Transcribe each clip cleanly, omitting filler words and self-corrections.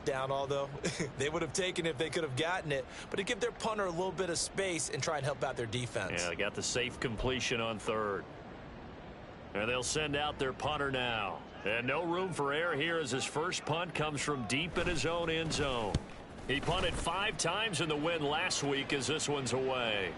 down, although they would have taken it if they could have gotten it. But to give their punter a little bit of space and try and help out their defense. Yeah, they got the safe completion on third. And they'll send out their punter now. And no room for error here as his first punt comes from deep in his own end zone. He punted 5 times in the win last week as this one's away.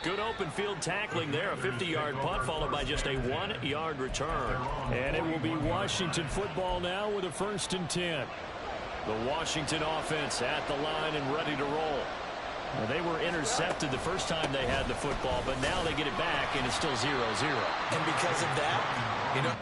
Good open field tackling there. A 50-yard punt followed by just a 1-yard return. And it will be Washington football now with a 1st and 10. The Washington offense at the line and ready to roll. Well, they were intercepted the first time they had the football, but now they get it back, and it's still 0-0. And because of that, you know,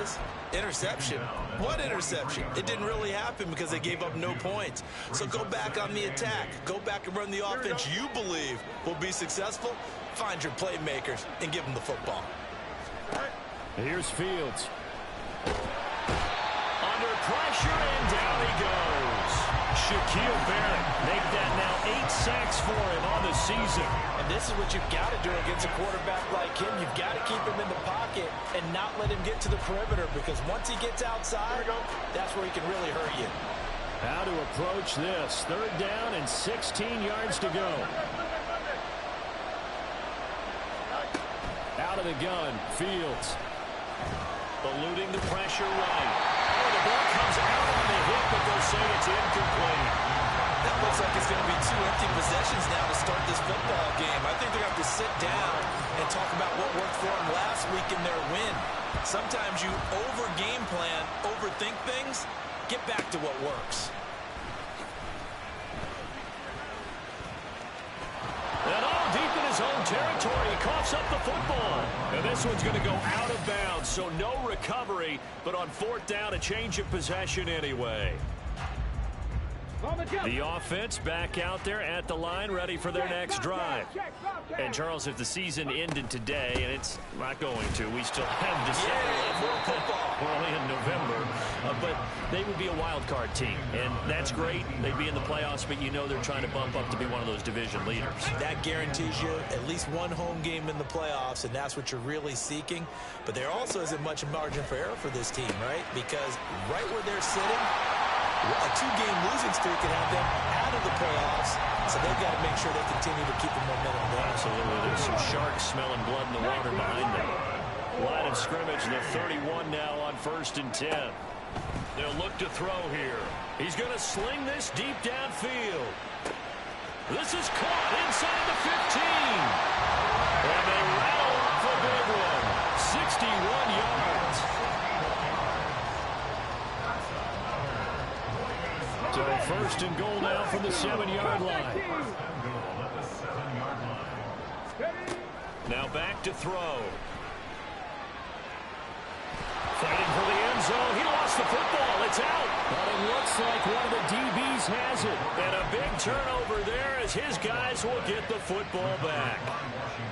is interception. What interception? It didn't really happen because they gave up no points. So go back on the attack. Go back and run the offense you believe will be successful. Find your playmakers and give them the football. Here's Fields. Under pressure, and down he goes. Shaquille Barrett make that now 8 sacks for him on the season. And this is what you've got to do against a quarterback like him. You've got to keep him in the pocket and not let him get to the perimeter, because once he gets outside, that's where he can really hurt you. How to approach this. 3rd down and 16 yards to go. Out of the gun, Fields. Eluding the pressure right. Oh, the ball comes out on the hit, but they'll say it's incomplete. That looks like it's going to be 2 empty possessions now to start this football game. I think they're going to have to sit down and talk about what worked for them last week in their win. Sometimes you over-game plan, overthink things. Get back to what works. And all deep in his own territory, he coughs up the football. And this one's going to go out of bounds, so no recovery, but on 4th down, a change of possession anyway. The offense back out there at the line, ready for their next drive. And, Charles, if the season ended today, and it's not going to, we still have December. We're only in November. But they would be a wild card team, and that's great. They'd be in the playoffs, but you know they're trying to bump up to be one of those division leaders. That guarantees you at least 1 home game in the playoffs, and that's what you're really seeking. But there also isn't much margin for error for this team, right? Because right where they're sitting, a 2-game losing streak can have them out of the playoffs, so they've got to make sure they continue to keep the momentum going. Absolutely. There's some sharks smelling blood in the water behind them. Line of scrimmage, the 31 now on 1st and 10. They'll look to throw here. He's going to sling this deep downfield. This is caught inside the 15. And they rattle off a big one. 61 yards. So 1st and goal now from the 7-yard line. Now back to throw. Fighting for the end zone. He lost the football. It's out. But it looks like one of the DBs has it. And a big turnover there as his guys will get the football back.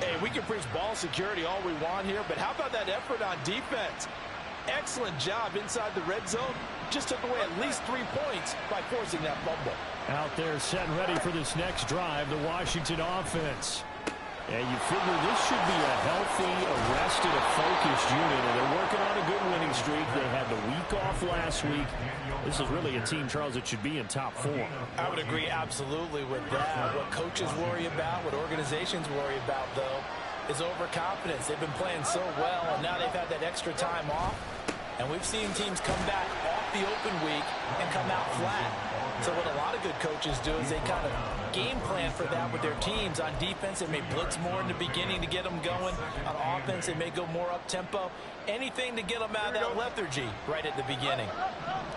Hey, we can preach ball security all we want here, but how about that effort on defense? Excellent job inside the red zone. Just took away at least 3 points by forcing that fumble. Out there set and ready for this next drive, the Washington offense. And you figure this should be a healthy, arrested, a focused unit. And they're working on a good winning streak. They had the week off last week. This is really a team, Charles, that should be in top 4. I would agree absolutely with that. What coaches worry about, what organizations worry about, though, is overconfidence. They've been playing so well, and now they've had that extra time off. And we've seen teams come back off the open week and come out flat. So what a lot of good coaches do is they kind of game plan for that with their teams. On defense, they may blitz more in the beginning to get them going. On offense, they may go more up-tempo. Anything to get them out of that lethargy right at the beginning.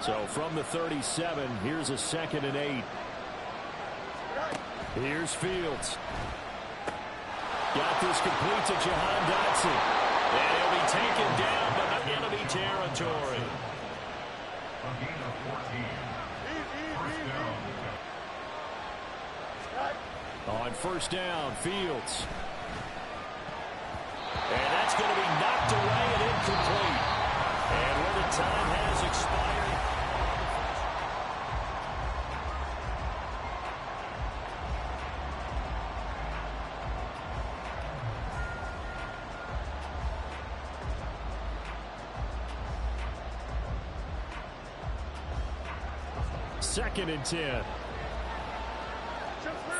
So from the 37, here's a 2nd and 8. Here's Fields. Got this complete to Jahan Dotson. And he'll be taken down, but not enemy territory. On 1st down, Fields. And that's going to be knocked away and incomplete. And where the time has expired. Second and 10.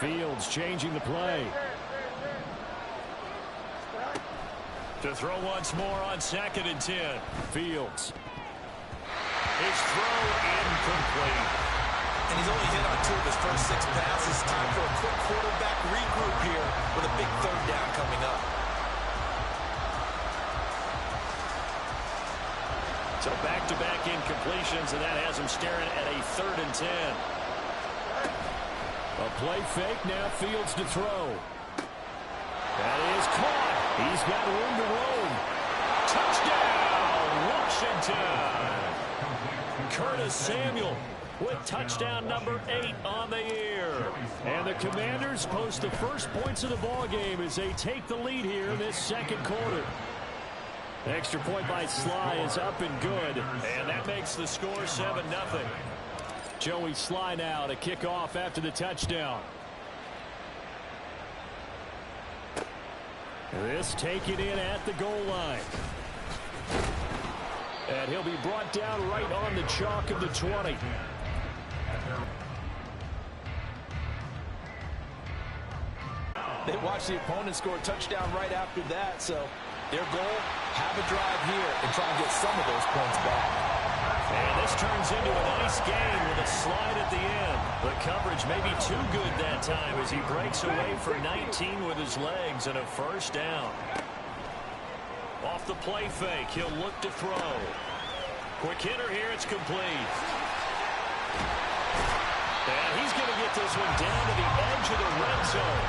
Fields changing the play. To throw once more on 2nd and 10. Fields. His throw incomplete. And he's only hit on 2 of his first 6 passes. Time for a quick quarterback regroup here with a big 3rd down coming up. So back-to-back incompletions, and that has him staring at a 3rd and 10. A play fake, now Fields to throw. That is caught. He's got room to roam. Touchdown, Washington. Curtis Samuel with touchdown number 8 on the year. And the Commanders post the first points of the ball game as they take the lead here in this 2nd quarter. Extra point by Sly is up and good. And that makes the score 7-0. Joey Sly now to kick off after the touchdown. This taken in at the goal line. And he'll be brought down right on the chalk of the 20. They watch the opponent score a touchdown right after that, so their goal, have a drive here and try and get some of those points back. And this turns into a nice game with a slide at the end. The coverage may be too good that time as he breaks away for 19 with his legs and a 1st down. Off the play fake, he'll look to throw. Quick hitter here, it's complete. And he's going to get this one down to the edge of the red zone.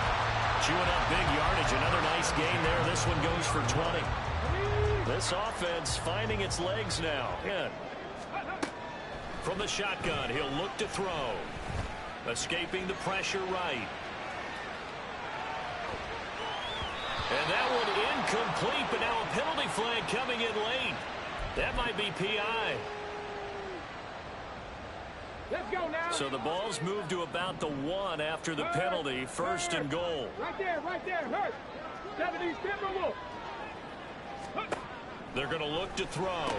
Chewing up big yardage, another nice gain there. This one goes for 20. This offense finding its legs now. In. From the shotgun, he'll look to throw. Escaping the pressure right. And that one incomplete, but now a penalty flag coming in late. That might be PI. Let's go now. So the ball's moved to about the 1 after the penalty. 1st and goal. Right there, hurt. 70 Timberwolves. They're going to look to throw.